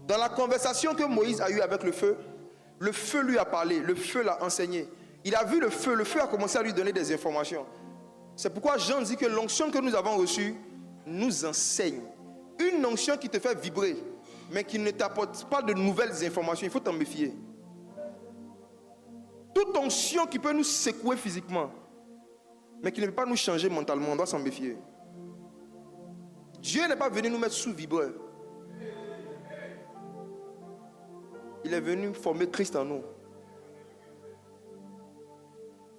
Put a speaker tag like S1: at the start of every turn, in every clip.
S1: Dans la conversation que Moïse a eue avec le feu lui a parlé, le feu l'a enseigné. Il a vu le feu a commencé à lui donner des informations. C'est pourquoi Jean dit que l'onction que nous avons reçue nous enseigne. Une onction qui te fait vibrer, mais qui ne t'apporte pas de nouvelles informations, il faut t'en méfier. Toute onction qui peut nous secouer physiquement, mais qui ne peut pas nous changer mentalement, on doit s'en méfier. Dieu n'est pas venu nous mettre sous vibreur. Il est venu former Christ en nous.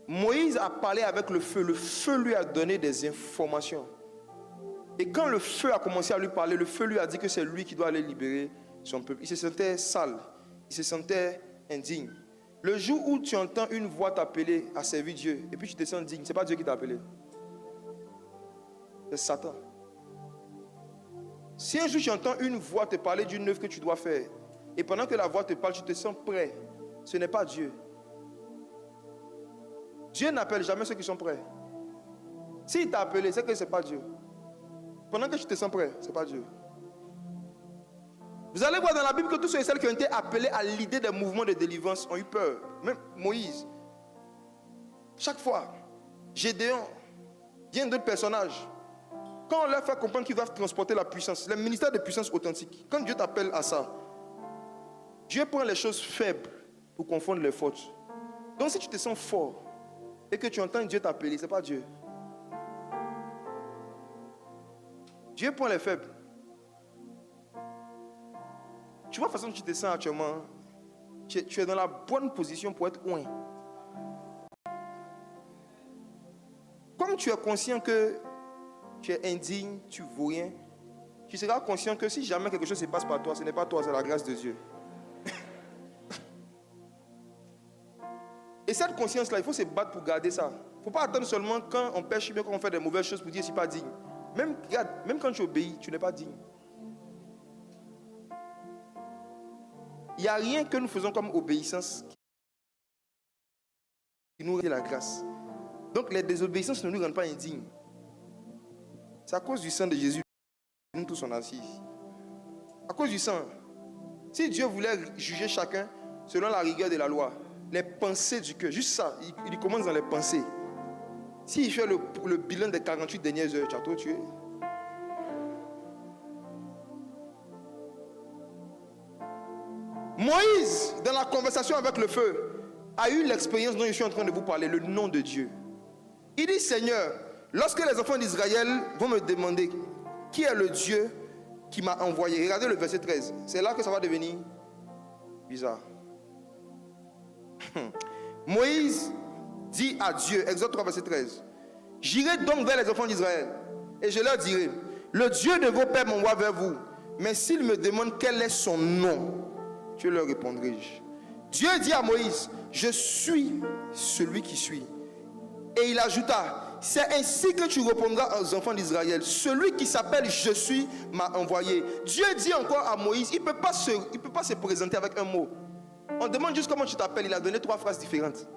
S1: Moïse a parlé avec le feu lui a donné des informations. Et quand le feu a commencé à lui parler, le feu lui a dit que c'est lui qui doit aller libérer son peuple. Il se sentait sale, il se sentait indigne. Le jour où tu entends une voix t'appeler à servir Dieu, et puis tu te sens digne, ce n'est pas Dieu qui t'a appelé. C'est Satan. Si un jour tu entends une voix te parler d'une œuvre que tu dois faire, et pendant que la voix te parle, tu te sens prêt, ce n'est pas Dieu. Dieu n'appelle jamais ceux qui sont prêts. S'il t'a appelé, c'est que ce n'est pas Dieu. Pendant que tu te sens prêt, ce n'est pas Dieu. Vous allez voir dans la Bible que tous ceux et celles qui ont été appelés à l'idée des mouvements de délivrance ont eu peur. Même Moïse. Chaque fois, Gédéon, bien d'autres personnages. Quand on leur fait comprendre qu'ils doivent transporter la puissance, le ministère de puissance authentique, quand Dieu t'appelle à ça, Dieu prend les choses faibles pour confondre les fortes. Donc si tu te sens fort et que tu entends Dieu t'appeler, ce n'est pas Dieu. Dieu prend les faibles. Tu vois la façon dont tu te sens actuellement, tu es dans la bonne position pour être loin. Comme tu es conscient que tu es indigne, tu ne vaux rien, tu seras conscient que si jamais quelque chose se passe par toi, ce n'est pas toi, c'est la grâce de Dieu. Et cette conscience-là, il faut se battre pour garder ça. Il ne faut pas attendre seulement quand on pêche, bien quand on fait des mauvaises choses pour dire que je ne suis pas digne. Même quand tu obéis, tu n'es pas digne. Il n'y a rien que nous faisons comme obéissance qui nous rend la grâce. Donc les désobéissances ne nous rendent pas indignes. C'est à cause du sang de Jésus que nous tous sommes assis. À cause du sang. Si Dieu voulait juger chacun selon la rigueur de la loi, les pensées du cœur, juste ça, il commence dans les pensées. S'il fait le bilan des 48 dernières heures, tu as tout tué. Moïse, dans la conversation avec le feu, a eu l'expérience dont je suis en train de vous parler, le nom de Dieu. Il dit, Seigneur, lorsque les enfants d'Israël vont me demander qui est le Dieu qui m'a envoyé, regardez le verset 13, c'est là que ça va devenir bizarre. Moïse dit à Dieu, Exode 3, verset 13, j'irai donc vers les enfants d'Israël et je leur dirai, le Dieu de vos pères m'envoie vers vous, mais s'ils me demandent quel est son nom, je leur répondrai-je. Dieu dit à Moïse, je suis celui qui suis. Et il ajouta, c'est ainsi que tu répondras aux enfants d'Israël, celui qui s'appelle je suis m'a envoyé. Dieu dit encore à Moïse, il ne peut pas se présenter avec un mot. On demande juste comment tu t'appelles, il a donné 3 phrases différentes.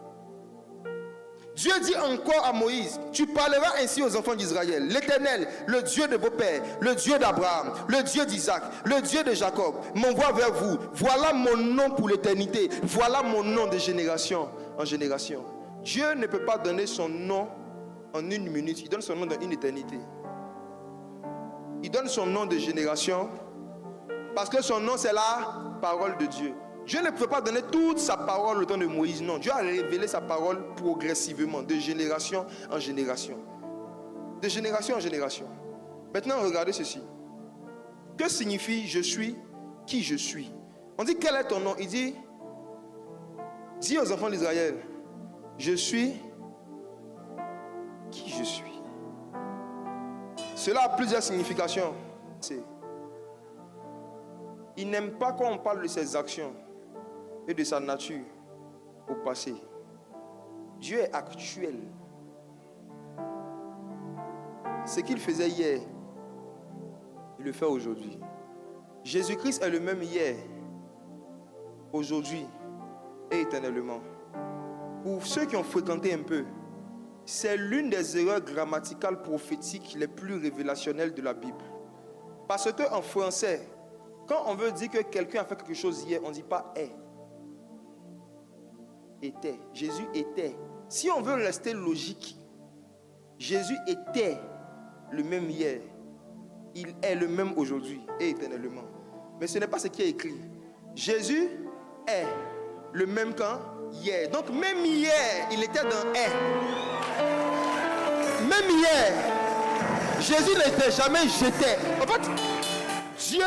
S1: Dieu dit encore à Moïse, tu parleras ainsi aux enfants d'Israël, l'Éternel, le Dieu de vos pères, le Dieu d'Abraham, le Dieu d'Isaac, le Dieu de Jacob, m'envoie vers vous. Voilà mon nom pour l'éternité, voilà mon nom de génération en génération. Dieu ne peut pas donner son nom en 1 minute, il donne son nom dans une éternité. Il donne son nom de génération parce que son nom c'est la parole de Dieu. Dieu ne pouvait pas donner toute sa parole au temps de Moïse, non. Dieu a révélé sa parole progressivement, de génération en génération. De génération en génération. Maintenant, regardez ceci. Que signifie je suis qui je suis? On dit quel est ton nom? Il dit, dis aux enfants d'Israël, je suis qui je suis. Cela a plusieurs significations. Il n'aime pas quand on parle de ses actions et de sa nature au passé. Dieu est actuel. Ce qu'il faisait hier, il le fait aujourd'hui. Jésus-Christ est le même hier, aujourd'hui et éternellement. Pour ceux qui ont fréquenté un peu, c'est l'une des erreurs grammaticales prophétiques les plus révélationnelles de la Bible. Parce qu'en français, quand on veut dire que quelqu'un a fait quelque chose hier, on ne dit pas est. Était. Jésus était. Si on veut rester logique, Jésus était le même hier. Il est le même aujourd'hui et éternellement. Mais ce n'est pas ce qui est écrit. Jésus est le même quand hier. Donc même hier, il était dans est. Même hier, Jésus n'était jamais j'étais. En fait, Dieu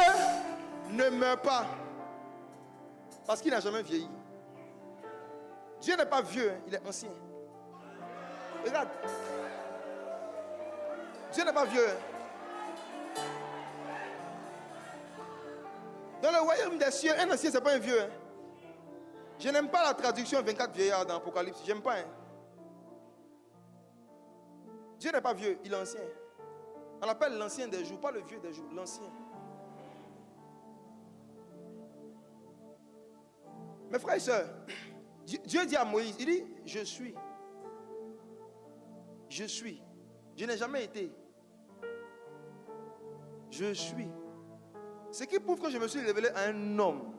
S1: ne meurt pas parce qu'il n'a jamais vieilli. Dieu n'est pas vieux, il est ancien. Regarde. Dieu n'est pas vieux. Dans le royaume des cieux, un ancien, ce n'est pas un vieux. Je n'aime pas la traduction 24 vieillards dans l'Apocalypse. Je n'aime pas. Dieu n'est pas vieux, il est ancien. On l'appelle l'ancien des jours, pas le vieux des jours, l'ancien. Mes frères et sœurs, Dieu dit à Moïse, il dit, je suis. Je suis. Je n'ai jamais été. Je suis. Ce qui prouve que je me suis révélé à un homme,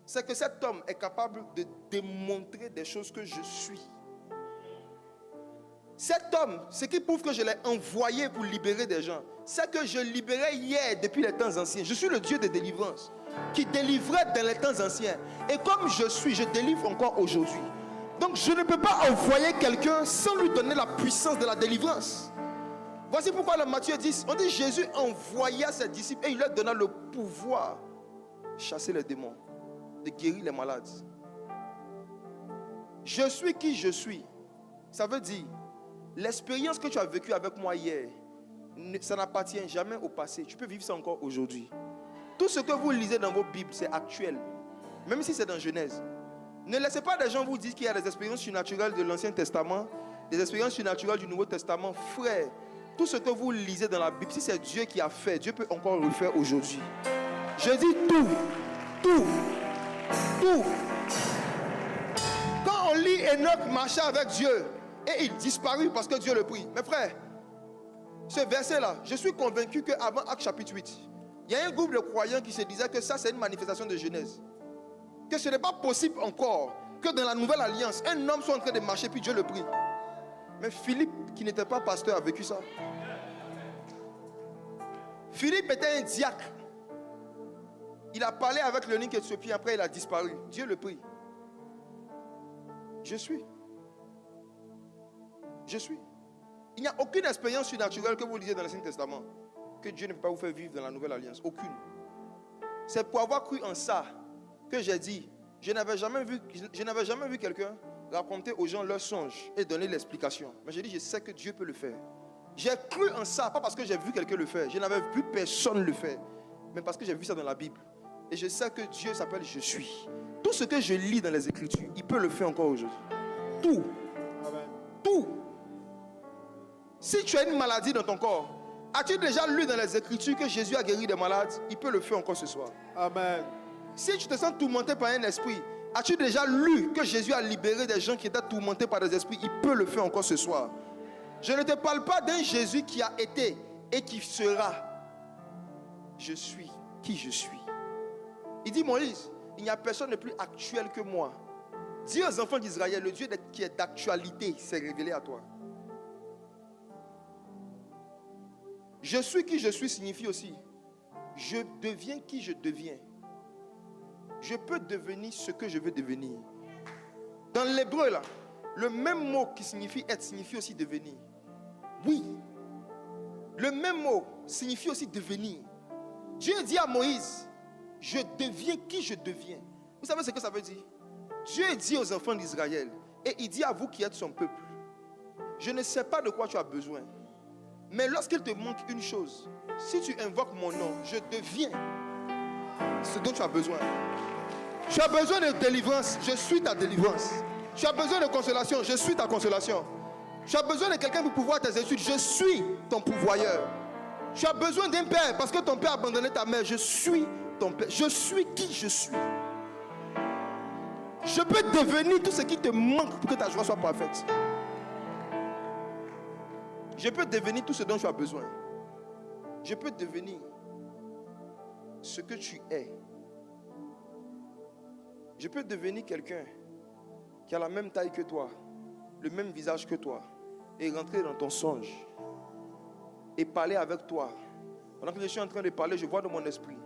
S1: c'est que cet homme est capable de démontrer des choses que je suis. Cet homme, ce qui prouve que je l'ai envoyé pour libérer des gens, c'est que je libérais hier depuis les temps anciens. Je suis le Dieu de délivrance qui délivrait dans les temps anciens. Et comme je suis, je délivre encore aujourd'hui. Donc je ne peux pas envoyer quelqu'un sans lui donner la puissance de la délivrance. Voici pourquoi dans Matthieu 10, on dit Jésus envoya ses disciples et il leur donna le pouvoir de chasser les démons, de guérir les malades. Je suis qui je suis. Ça veut dire, l'expérience que tu as vécue avec moi hier, ça n'appartient jamais au passé. Tu peux vivre ça encore aujourd'hui. Tout ce que vous lisez dans vos Bibles, c'est actuel. Même si c'est dans Genèse. Ne laissez pas des gens vous dire qu'il y a des expériences surnaturelles de l'Ancien Testament, des expériences surnaturelles du Nouveau Testament. Frère, tout ce que vous lisez dans la Bible, si c'est Dieu qui a fait, Dieu peut encore le faire aujourd'hui. Je dis tout. Quand on lit Enoch marchait avec Dieu et il disparut parce que Dieu le prit. Mes frères, ce verset-là, je suis convaincu qu'avant Acte chapitre 8, il y a un groupe de croyants qui se disaient que ça c'est une manifestation de Genèse. Que ce n'est pas possible encore que dans la nouvelle alliance, un homme soit en train de marcher puis Dieu le prie. Mais Philippe, qui n'était pas pasteur, a vécu ça. Philippe était un diacre. Il a parlé avec l'eunuque éthiopien, après il a disparu. Dieu le prie. Je suis. Il n'y a aucune expérience surnaturelle que vous lisez dans l'Ancien Testament que Dieu ne peut pas vous faire vivre dans la nouvelle alliance. Aucune. C'est pour avoir cru en ça que j'ai dit, je n'avais jamais vu quelqu'un raconter aux gens leurs songes et donner l'explication. Mais j'ai dit, je sais que Dieu peut le faire. J'ai cru en ça, pas parce que j'ai vu quelqu'un le faire. Je n'avais vu personne le faire. Mais parce que j'ai vu ça dans la Bible. Et je sais que Dieu s'appelle je suis. Tout ce que je lis dans les Écritures, il peut le faire encore aujourd'hui. Tout. Amen. Tout. Si tu as une maladie dans ton corps, as-tu déjà lu dans les Écritures que Jésus a guéri des malades? Il peut le faire encore ce soir. Amen. Si tu te sens tourmenté par un esprit, as-tu déjà lu que Jésus a libéré des gens qui étaient tourmentés par des esprits? Il peut le faire encore ce soir. Je ne te parle pas d'un Jésus qui a été et qui sera. Je suis qui je suis. Il dit, Moïse, il n'y a personne de plus actuel que moi. Dis aux enfants d'Israël, le Dieu qui est d'actualité s'est révélé à toi. Je suis qui je suis signifie aussi, je deviens qui je deviens. Je peux devenir ce que je veux devenir. Dans l'hébreu là, le même mot qui signifie être signifie aussi devenir. Oui. Le même mot signifie aussi devenir. Dieu dit à Moïse, je deviens qui je deviens. Vous savez ce que ça veut dire? Dieu dit aux enfants d'Israël, et il dit à vous qui êtes son peuple, je ne sais pas de quoi tu as besoin, mais lorsqu'il te manque une chose, si tu invoques mon nom, je deviens ce dont tu as besoin. Tu as besoin de délivrance, je suis ta délivrance. Tu as besoin de consolation, je suis ta consolation. Tu as besoin de quelqu'un pour pouvoir tes études, je suis ton pourvoyeur. Tu as besoin d'un père parce que ton père a abandonné ta mère, je suis ton père. Je suis qui je suis. Je peux devenir tout ce qui te manque pour que ta joie soit parfaite. Je peux devenir tout ce dont tu as besoin. Je peux devenir ce que tu es. Je peux devenir quelqu'un qui a la même taille que toi, le même visage que toi, et rentrer dans ton songe et parler avec toi. Pendant que je suis en train de parler, je vois dans mon esprit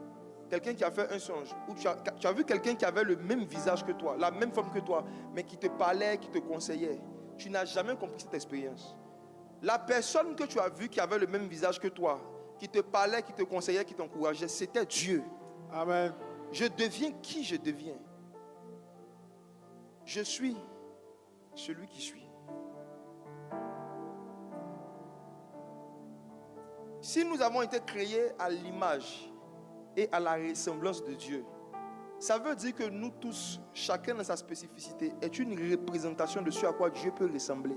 S1: quelqu'un qui a fait un songe, où tu as vu quelqu'un qui avait le même visage que toi, la même forme que toi, mais qui te parlait, qui te conseillait. Tu n'as jamais compris cette expérience. La personne que tu as vue qui avait le même visage que toi, qui te parlait, qui te conseillait, qui t'encourageait, c'était Dieu.
S2: Amen.
S1: Je deviens qui je deviens. Je suis celui qui suis. Si nous avons été créés à l'image et à la ressemblance de Dieu, ça veut dire que nous tous, chacun dans sa spécificité, est une représentation de ce à quoi Dieu peut ressembler.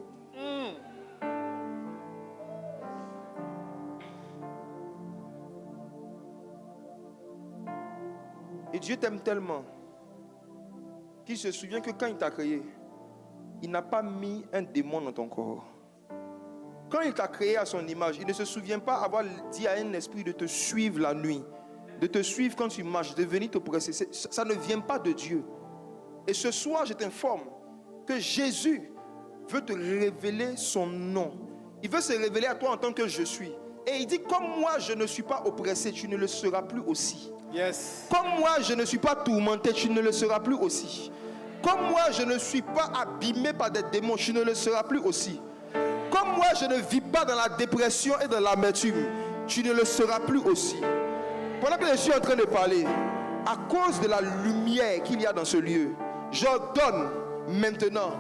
S1: Et Dieu t'aime tellement qu'il se souvient que quand il t'a créé, il n'a pas mis un démon dans ton corps. Quand il t'a créé à son image, il ne se souvient pas avoir dit à un esprit de te suivre la nuit, de te suivre quand tu marches, de venir te presser. Ça ne vient pas de Dieu. Et ce soir, je t'informe que Jésus veut te révéler son nom. Il veut se révéler à toi en tant que je suis. Et il dit, comme moi, je ne suis pas oppressé, tu ne le seras plus aussi.
S2: Yes.
S1: Comme moi, je ne suis pas tourmenté, tu ne le seras plus aussi. Comme moi, je ne suis pas abîmé par des démons, tu ne le seras plus aussi. Comme moi, je ne vis pas dans la dépression et dans l'amertume, tu ne le seras plus aussi. Pendant que je suis en train de parler, à cause de la lumière qu'il y a dans ce lieu, j'ordonne maintenant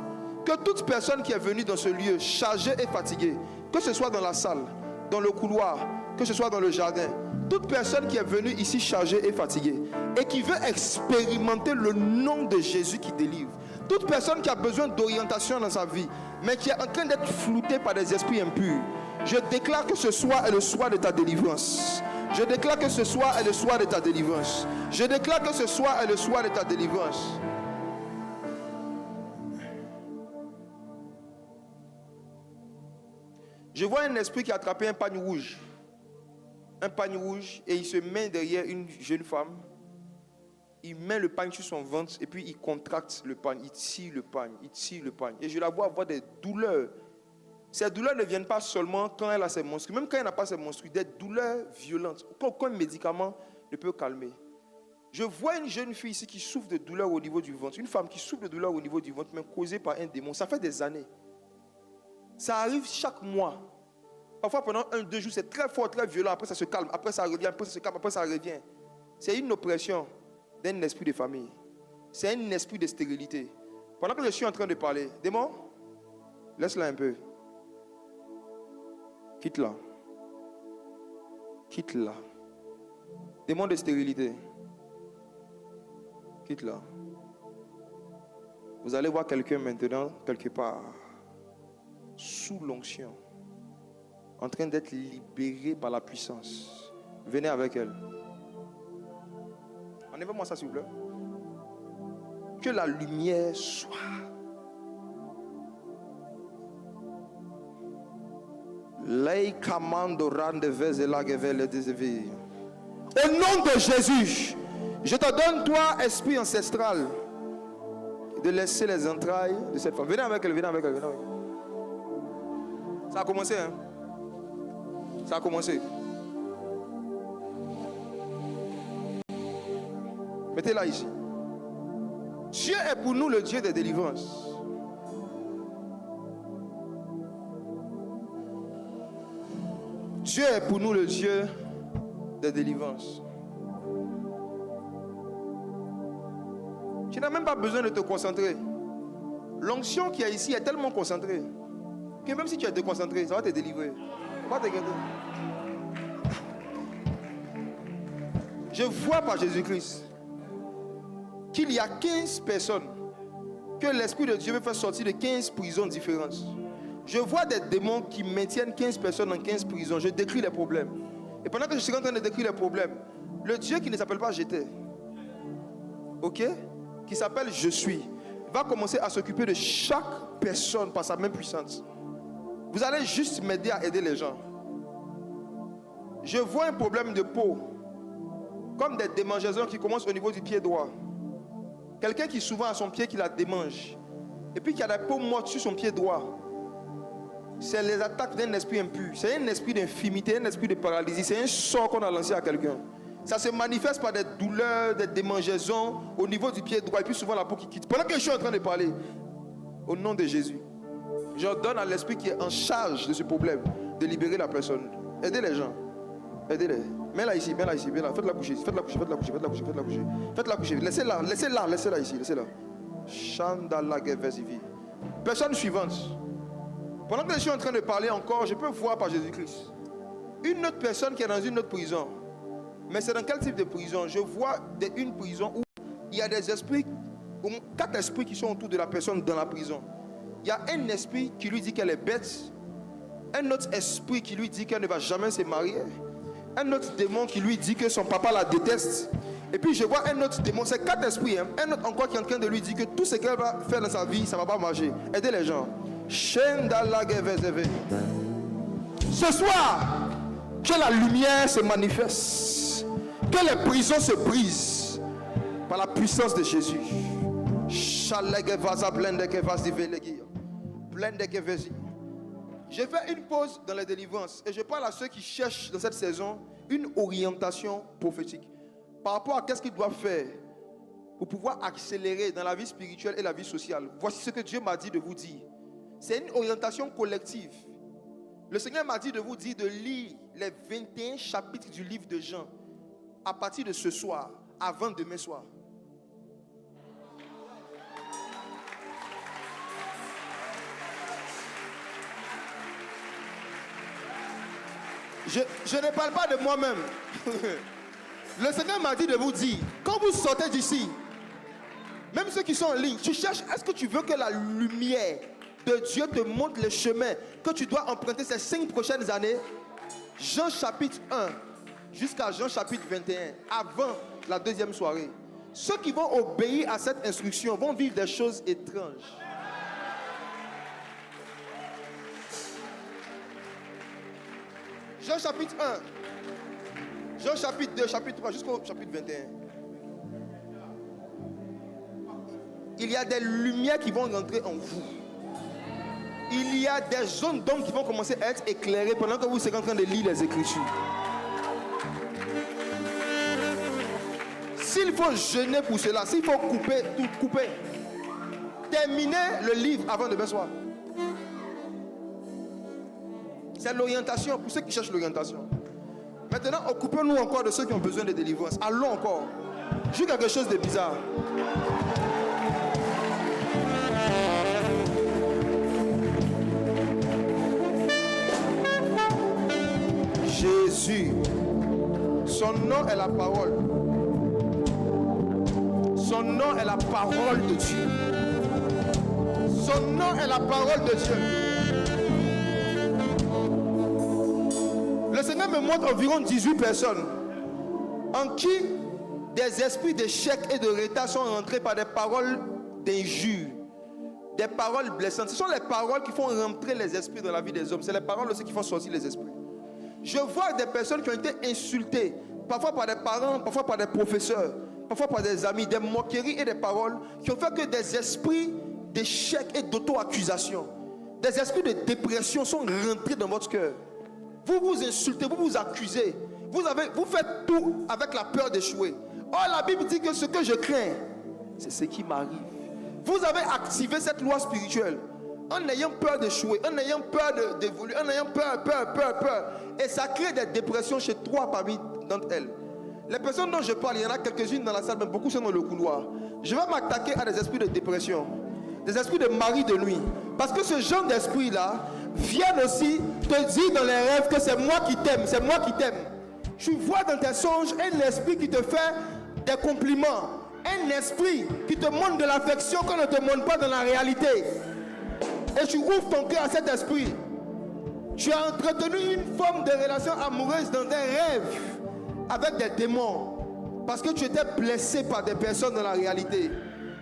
S1: que toute personne qui est venue dans ce lieu chargée et fatiguée, que ce soit dans la salle, dans le couloir, que ce soit dans le jardin, toute personne qui est venue ici chargée et fatiguée et qui veut expérimenter le nom de Jésus qui délivre, toute personne qui a besoin d'orientation dans sa vie, mais qui est en train d'être floutée par des esprits impurs, je déclare que ce soir est le soir de ta délivrance. Je déclare que ce soir est le soir de ta délivrance. Je déclare que ce soir est le soir de ta délivrance. Je vois un esprit qui a attrapé un pagne rouge. Un pagne rouge, et il se met derrière une jeune femme. Il met le pagne sur son ventre et puis il contracte le pagne. Il tire le pagne, il tire le pagne. Et je la vois avoir des douleurs. Ces douleurs ne viennent pas seulement quand elle a ses menstrues. Même quand elle n'a pas ses menstrues, des douleurs violentes qu'aucun médicament ne peut calmer. Je vois une jeune fille ici qui souffre de douleurs au niveau du ventre. Une femme qui souffre de douleurs au niveau du ventre, mais causée par un démon. Ça fait des années. Ça arrive chaque mois. Parfois pendant 1-2 jours, c'est très fort, très violent. Après ça se calme, après ça revient, après ça se calme, après ça revient. C'est une oppression d'un esprit de famille. C'est un esprit de stérilité. Pendant que je suis en train de parler, démon, laisse-la un peu. Quitte-la. Quitte-la. Démon de stérilité. Quitte-la. Vous allez voir quelqu'un maintenant, quelque part, sous l'onction, en train d'être libéré par la puissance. Venez avec elle. Enlevez-moi ça, s'il vous plaît. Que la lumière soit. Au nom de Jésus, je te donne, toi, esprit ancestral, de laisser les entrailles de cette femme. Venez avec elle, venez avec elle, venez avec elle. Ça a commencé, hein? Ça a commencé. Mettez-la ici. Dieu est pour nous le Dieu des délivrances. Dieu est pour nous le Dieu des délivrances. Tu n'as même pas besoin de te concentrer. L'onction qui est ici est tellement concentrée que même si tu es déconcentré, ça va te délivrer. Va te garder. Je vois par Jésus-Christ qu'il y a 15 personnes que l'Esprit de Dieu veut faire sortir de 15 prisons différentes. Je vois des démons qui maintiennent 15 personnes dans 15 prisons. Je décris les problèmes. Et pendant que je suis en train de décrire les problèmes, le Dieu qui ne s'appelle pas J'étais, ok, qui s'appelle Je suis, va commencer à s'occuper de chaque personne par sa main puissante. Vous allez juste m'aider à aider les gens. Je vois un problème de peau, comme des démangeaisons qui commencent au niveau du pied droit. Quelqu'un qui souvent a son pied qui la démange, et puis qui a la peau morte sur son pied droit. C'est les attaques d'un esprit impur. C'est un esprit d'infimité, un esprit de paralysie. C'est un sort qu'on a lancé à quelqu'un. Ça se manifeste par des douleurs, des démangeaisons au niveau du pied droit, et puis souvent la peau qui quitte. Pendant que je suis en train de parler, au nom de Jésus, j'ordonne à l'esprit qui est en charge de ce problème de libérer la personne. Aidez les gens. Aidez-les. Mets-la ici, mets-la ici, mets-la. Faites-la coucher, faites-la coucher, faites-la coucher, faites-la coucher, faites-la coucher. Faites-la coucher. Laissez-la, laissez-la, laissez-la ici, laissez-la. Personne suivante. Pendant que je suis en train de parler encore, je peux voir par Jésus-Christ une autre personne qui est dans une autre prison. Mais c'est dans quel type de prison? Je vois une prison où il y a des esprits, 4 esprits qui sont autour de la personne dans la prison. Il y a un esprit qui lui dit qu'elle est bête, un autre esprit qui lui dit qu'elle ne va jamais se marier, un autre démon qui lui dit que son papa la déteste. Et puis je vois un autre démon, c'est 4 esprits, hein. Un autre encore qui est en train de lui dire que tout ce qu'elle va faire dans sa vie, ça ne va pas marcher. Aidez les gens. Ce soir, que la lumière se manifeste, que les prisons se brisent par la puissance de Jésus. Je fais une pause dans la délivrance et je parle à ceux qui cherchent dans cette saison une orientation prophétique par rapport à qu'est-ce qu'ils doivent faire pour pouvoir accélérer dans la vie spirituelle et la vie sociale. Voici ce que Dieu m'a dit de vous dire. C'est une orientation collective. Le Seigneur m'a dit de vous dire de lire les 21 chapitres du livre de Jean à partir de ce soir, avant demain soir. Je ne parle pas de moi-même. Le Seigneur m'a dit de vous dire, quand vous sortez d'ici, même ceux qui sont en ligne, tu cherches, est-ce que tu veux que la lumière de Dieu te montre le chemin que tu dois emprunter ces 5 prochaines années? Jean chapitre 1 jusqu'à Jean chapitre 21, avant la deuxième soirée. Ceux qui vont obéir à cette instruction vont vivre des choses étranges. Jean chapitre 1, Jean chapitre 2, chapitre 3, jusqu'au chapitre 21. Il y a des lumières qui vont rentrer en vous. Il y a des zones d'ombre qui vont commencer à être éclairées pendant que vous serez en train de lire les Écritures. S'il faut jeûner pour cela, s'il faut couper, tout couper, terminez le livre avant demain soir. C'est l'orientation pour ceux qui cherchent l'orientation. Maintenant, occupons-nous encore de ceux qui ont besoin de délivrance. Allons encore. J'ai quelque chose de bizarre. Jésus, son nom est la parole. Son nom est la parole de Dieu. Son nom est la parole de Dieu. Le Seigneur me montre environ 18 personnes en qui des esprits d'échec et de retard sont rentrés par des paroles d'injure, des paroles blessantes. Ce sont les paroles qui font rentrer les esprits dans la vie des hommes. C'est les paroles aussi qui font sortir les esprits. Je vois des personnes qui ont été insultées, parfois par des parents, parfois par des professeurs, parfois par des amis, des moqueries et des paroles qui ont fait que des esprits d'échec et d'auto-accusation, des esprits de dépression sont rentrés dans votre cœur. Vous vous insultez, vous vous accusez, vous faites tout avec la peur d'échouer. Or la Bible dit que ce que je crains, c'est ce qui m'arrive. Vous avez activé cette loi spirituelle en ayant peur d'échouer, en ayant peur d'évoluer, en ayant peur. Et ça crée des dépressions chez 3 parmi d'entre elles. Les personnes dont je parle, il y en a quelques-unes dans la salle, mais beaucoup sont dans le couloir. Je vais m'attaquer à des esprits de dépression, des esprits de mari de nuit. Parce que ce genre d'esprit-là viennent aussi te dire dans les rêves que c'est moi qui t'aime, c'est moi qui t'aime. Tu vois dans tes songes un esprit qui te fait des compliments, un esprit qui te montre de l'affection qu'on ne te montre pas dans la réalité. Et tu ouvres ton cœur à cet esprit. Tu as entretenu une forme de relation amoureuse dans un rêve avec des démons parce que tu étais blessé par des personnes dans la réalité.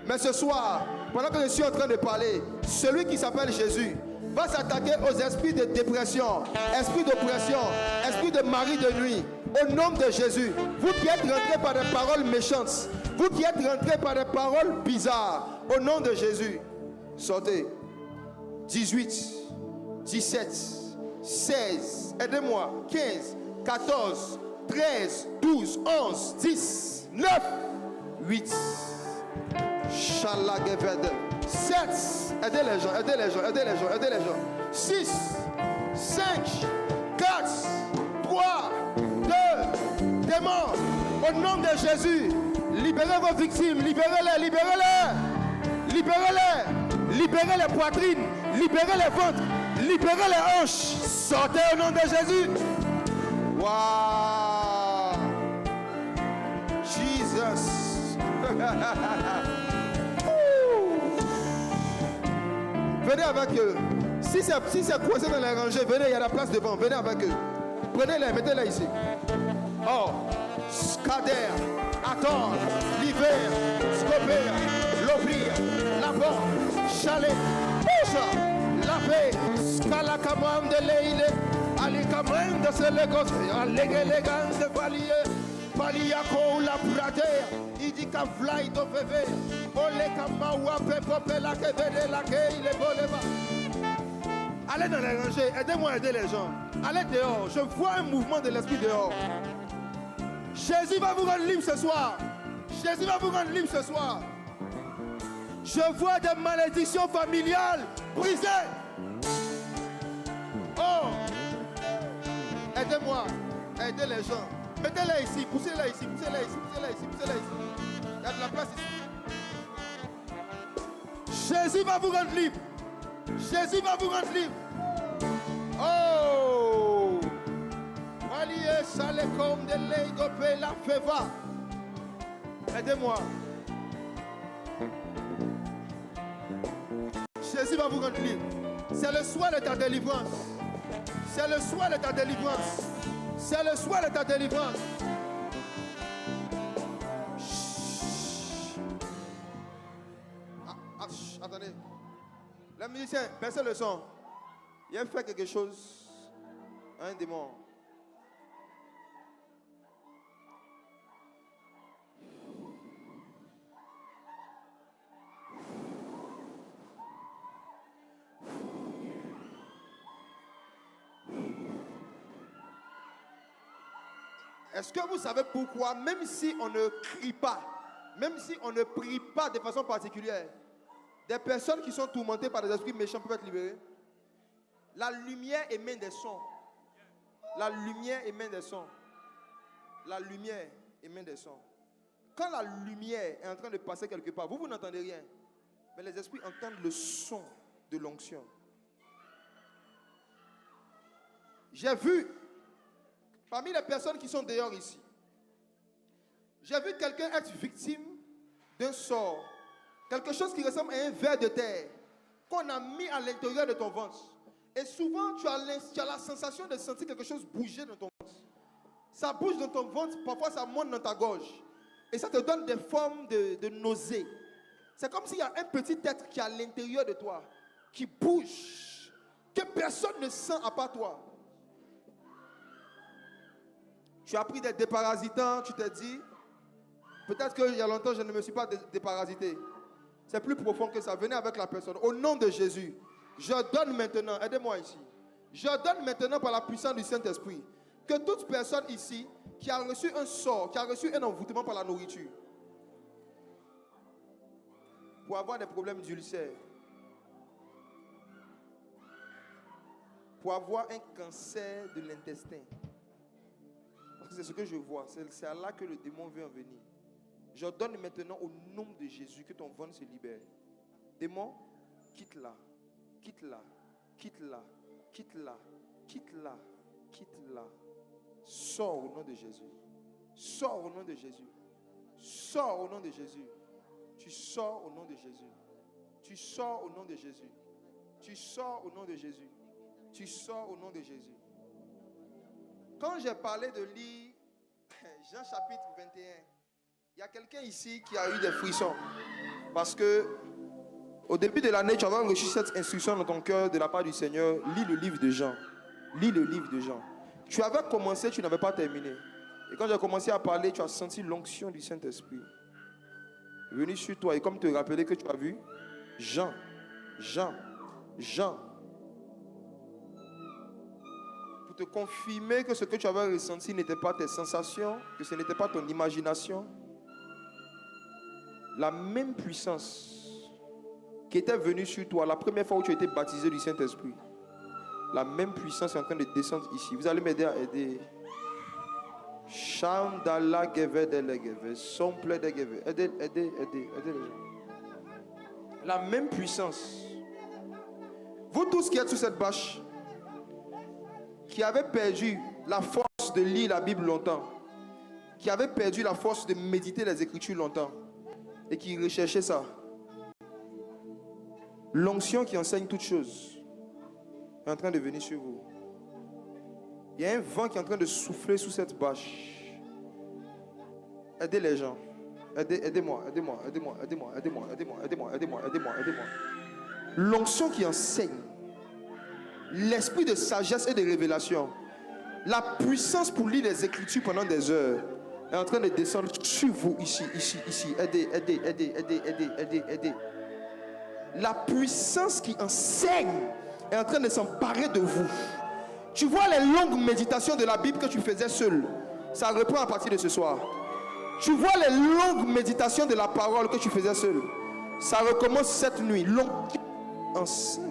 S1: Mais ce soir, pendant que je suis en train de parler, celui qui s'appelle Jésus va s'attaquer aux esprits de dépression, esprits d'oppression, esprits de mari de nuit. Au nom de Jésus, vous qui êtes rentrés par des paroles méchantes, vous qui êtes rentrés par des paroles bizarres, au nom de Jésus, sortez. 18, 17, 16, aidez-moi, 15, 14, 13, 12, 11, 10, 9, 8, 7, aidez les gens, aidez les gens, aidez les gens, aidez les gens. 6, 5, 4, 3, 2, démons, au nom de Jésus, libérez vos victimes, libérez-les, libérez-les, libérez-les, libérez les poitrines, libérez les ventres, libérez les hanches, sortez au nom de Jésus. Wow, Jesus. Venez avec eux. Si c'est coincé dans les rangées, venez, il y a la place devant. Venez avec eux. Prenez-les, mettez-les ici. Oh, Scader, Ator, l'hiver, Scopère, l'Oblir, la porte, Chalet, Poucha, la paix, Scalacamam de l'Eile, Alicamam de Selegos, Alléguélégan de Valier, Paliaco, la Prater, Idika Fly de Veve, Olekamawa, Pepopela, Kevede, la Kei, les Boleva. Allez dans les rangées, aidez-moi à aider les gens. Allez dehors, je vois un mouvement de l'esprit dehors. Jésus va vous rendre libre ce soir. Jésus va vous rendre libre ce soir. Je vois des malédictions familiales brisées. Oh, aidez-moi, aidez les gens. Mettez-les ici, poussez-les ici, poussez-les ici, poussez-les ici, poussez-les ici. Il y a de la place ici. Jésus va vous rendre libre. Jésus va vous rendre libre. Oh, Valier Salekom de l'Eigopé la Feva. Aidez-moi. Jésus va vous rendre libre. C'est le soir de ta délivrance. C'est le soir de ta délivrance. C'est le soir de ta délivrance. Attendez. Les musiciens, baissez le son. Il a fait quelque chose à un démon. Est-ce que vous savez pourquoi, même si on ne crie pas, même si on ne prie pas de façon particulière, des personnes qui sont tourmentées par des esprits méchants peuvent être libérées? La lumière émet des sons. La lumière émet des sons. La lumière émet des sons. Quand la lumière est en train de passer quelque part, vous n'entendez rien. Mais les esprits entendent le son de l'onction. J'ai vu, parmi les personnes qui sont dehors ici, j'ai vu quelqu'un être victime d'un sort. Quelque chose qui ressemble à un ver de terre qu'on a mis à l'intérieur de ton ventre. Et souvent, tu as la sensation de sentir quelque chose bouger dans ton ventre. Ça bouge dans ton ventre, parfois ça monte dans ta gorge. Et ça te donne des formes de nausées. C'est comme s'il y a un petit être qui est à l'intérieur de toi, qui bouge, que personne ne sent à part toi. Tu as pris des déparasitants, tu t'es dit, peut-être qu'il y a longtemps, je ne me suis pas déparasité. C'est plus profond que ça. Venez avec la personne. Au nom de Jésus, je donne maintenant, aidez-moi ici, je donne maintenant par la puissance du Saint-Esprit, que toute personne ici qui a reçu un sort, qui a reçu un envoûtement par la nourriture, pour avoir des problèmes d'ulcère, pour avoir un cancer de l'intestin, parce que c'est ce que je vois, c'est à là que le démon veut en venir. Je donne maintenant au nom de Jésus que ton ventre se libère. Démon, quitte-la, quitte-la, quitte-la, quitte-la, quitte-la, quitte-la. Sors au nom de Jésus. Sors au nom de Jésus. Sors au nom de Jésus. Tu sors au nom de Jésus. Tu sors au nom de Jésus. Tu sors au nom de Jésus. Tu sors au nom de Jésus. Quand j'ai parlé de lire Jean chapitre 21, il y a quelqu'un ici qui a eu des frissons. Parce que Au début de l'année, tu avais reçu cette instruction dans ton cœur de la part du Seigneur. Lis le livre de Jean. Lis le livre de Jean. Tu avais commencé, tu n'avais pas terminé. Et quand j'ai commencé à parler, tu as senti l'onction du Saint-Esprit venir sur toi. Et comme te rappeler que tu as vu, Jean. Pour te confirmer que ce que tu avais ressenti n'était pas tes sensations, que ce n'était pas ton imagination. La même puissance qui était venue sur toi la première fois où tu as été baptisé du Saint-Esprit, la même puissance est en train de descendre ici. Vous allez m'aider à aider. Chandala geve de legeve, somple de geve. Aidez les gens. La même puissance. Vous tous qui êtes sur cette bâche, qui avez perdu la force de lire la Bible longtemps, qui avez perdu la force de méditer les Écritures longtemps, et qui recherchaient ça. L'onction qui enseigne toutes choses est en train de venir sur vous. Il y a un vent qui est en train de souffler sous cette bâche. Aidez les gens. Aidez-moi. L'onction qui enseigne. L'esprit de sagesse et de révélation. La puissance pour lire les Écritures pendant des heures est en train de descendre sur vous ici. Aidez. La puissance qui enseigne est en train de s'emparer de vous. Tu vois les longues méditations de la Bible que tu faisais seul. Ça reprend à partir de ce soir. Tu vois les longues méditations de la parole que tu faisais seul. Ça recommence cette nuit. Longue enseigne.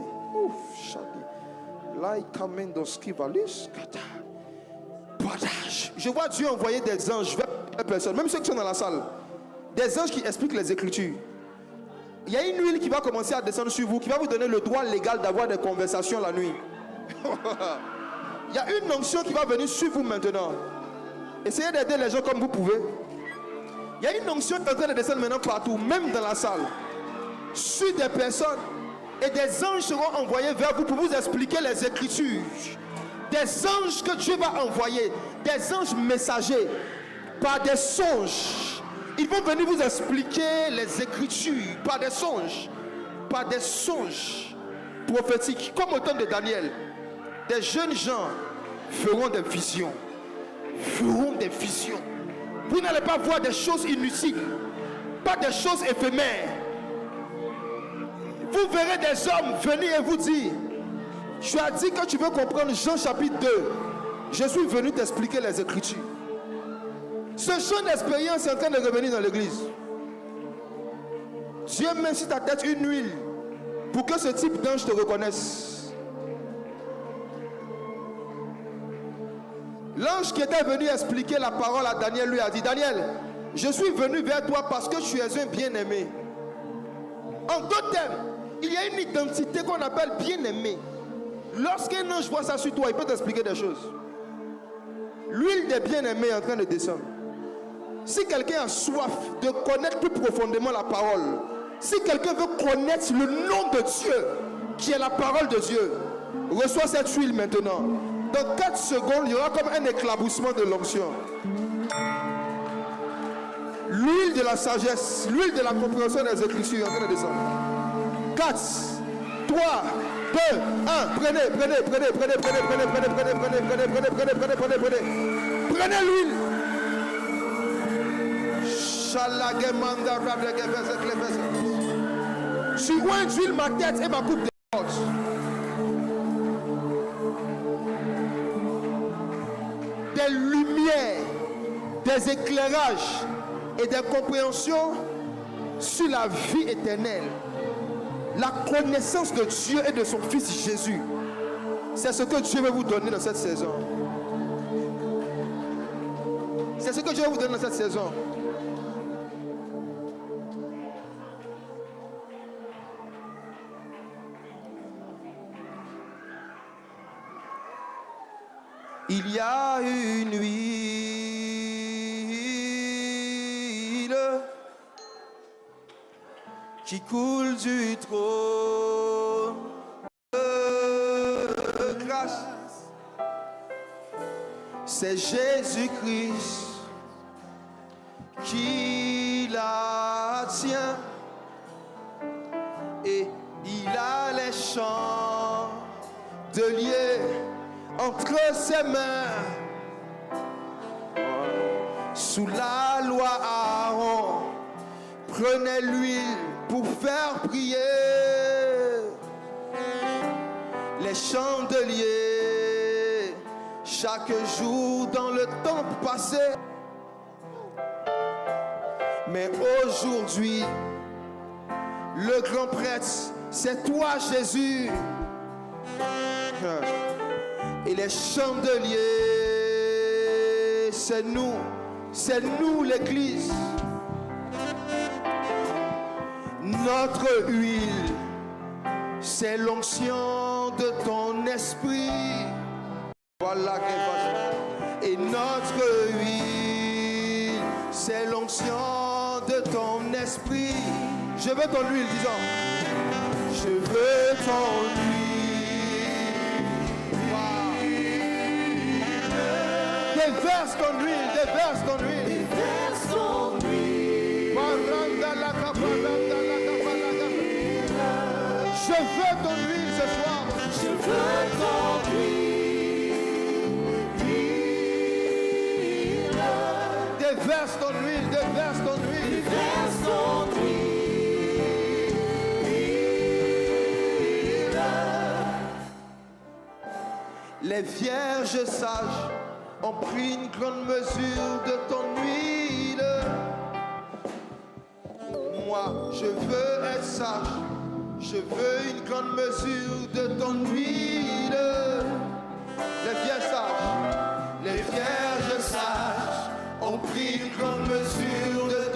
S1: Je vois Dieu envoyer des anges vers les personnes, même ceux qui sont dans la salle. Des anges qui expliquent les Écritures. Il y a une huile qui va commencer à descendre sur vous, qui va vous donner le droit légal d'avoir des conversations la nuit. Il y a une onction qui va venir sur vous maintenant. Essayez d'aider les gens comme vous pouvez. Il y a une onction qui est en train de descendre maintenant partout, même dans la salle, sur des personnes. Et des anges seront envoyés vers vous pour vous expliquer les Écritures. Des anges que Dieu va envoyer, des anges messagers, par des songes. Ils vont venir vous expliquer les Écritures par des songes prophétiques, comme au temps de Daniel. Des jeunes gens feront des visions. Vous n'allez pas voir des choses inutiles, pas des choses éphémères. Vous verrez des hommes venir et vous dire: tu as dit que tu veux comprendre Jean chapitre 2. Je suis venu t'expliquer les Écritures. Ce genre d'expérience est en train de revenir dans l'église. Dieu met sur ta tête une huile pour que ce type d'ange te reconnaisse. L'ange qui était venu expliquer la parole à Daniel lui a dit: Daniel, je suis venu vers toi parce que tu es un bien-aimé. En d'autres termes, il y a une identité qu'on appelle bien-aimé. Lorsqu'un ange voit ça sur toi, il peut t'expliquer des choses. L'huile des bien-aimés est en train de descendre. Si quelqu'un a soif de connaître plus profondément la parole, si quelqu'un veut connaître le nom de Dieu, qui est la parole de Dieu, reçois cette huile maintenant. Dans 4 secondes, il y aura comme un éclaboussement de l'onction. L'huile de la sagesse, l'huile de la compréhension des Écritures est en train de descendre. 4, 3, 2, 1. Prenez l'huile. Je vois d'huile ma tête et ma coupe de porte. Des lumières, des éclairages et des compréhensions sur la vie éternelle, la connaissance de Dieu et de son Fils Jésus. C'est ce que Dieu veut vous donner dans cette saison. C'est ce que Dieu veut vous donner dans cette saison. Il y a une huile qui coule du trône de grâce. C'est Jésus-Christ qui la tient et entre ses mains. Sous la loi, Aaron prenait l'huile pour faire prier les chandeliers chaque jour dans le temple passé. Mais aujourd'hui, le grand prêtre, c'est toi, Jésus. Et les chandeliers, c'est nous l'Église. Notre huile, c'est l'onction de ton esprit. Voilà. Et notre huile, c'est l'onction de ton esprit. Je veux ton huile, disons. Je veux ton huile. Wow. Déverse ton huile, déverse ton huile. Déverse ton huile. Je veux ton huile ce soir. Je veux ton huile. Déverse ton huile, déverse ton huile. Déverse ton huile. Les vierges sages ont pris une grande mesure de ton huile. Moi, je veux être sage. Je veux une grande mesure de ton huile. Les vierges sages ont pris une grande mesure de ton huile.